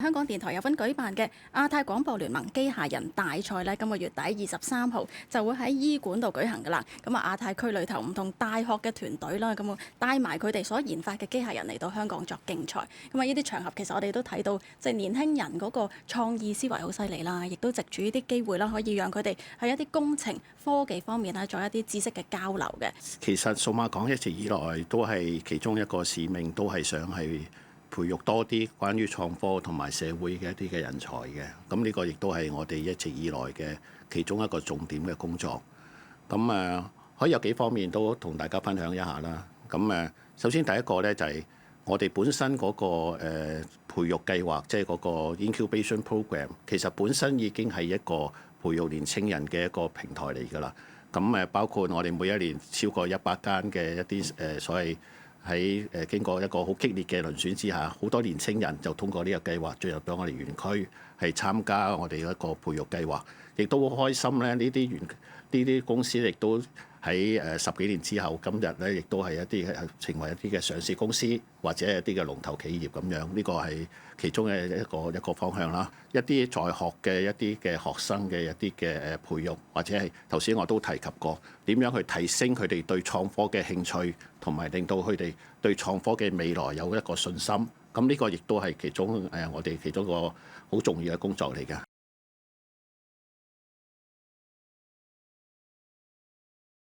香港電台有份舉辦嘅亞太廣播聯盟機械人大賽咧，今個月底23號就會喺醫館度舉行㗎啦。咁啊，亞太區裏頭唔同大學嘅團隊啦，咁啊帶埋佢哋所研發嘅機械人嚟到香港作競賽。咁啊，呢啲場合其實我哋都睇到，即係年輕人嗰個創意思維好犀利啦，亦都藉住呢啲機會啦，可以讓佢哋喺一啲工程科技方面咧，做一啲知識嘅交流嘅。其實數碼港一直以來都係其中一個使命，都係想係培育多啲關於創科同埋社會嘅一啲嘅人才嘅。咁呢個亦都係我哋一直以來嘅其中一個重點嘅工作。咁可以有幾方面都同大家分享一下啦。咁首先第一個呢，就係我哋本身嗰個培育計劃，即係嗰個 incubation program， 其實本身已經係一個培育年青人嘅一個平台嚟㗎啦。咁包括我哋每一年超過100間嘅一啲所謂喺經過一個好激烈嘅遴選之下，好多年青人就通過呢個計劃進入咗我哋園區，係參加我哋一個培育計劃，亦都好開心咧。呢啲公司亦都喺10幾年之後，今日咧亦都係一啲成為一啲嘅上市公司或者一啲嘅龍頭企業咁樣。呢個係其中嘅一個方向啦。一啲在學嘅一啲嘅學生嘅一啲嘅培育，或者係頭先我都提及過點樣去提升佢哋對創科嘅興趣，同埋令到佢哋對創科嘅未來有一個信心。咁呢個亦都係其中我哋其中一個好重要嘅工作嚟嘅。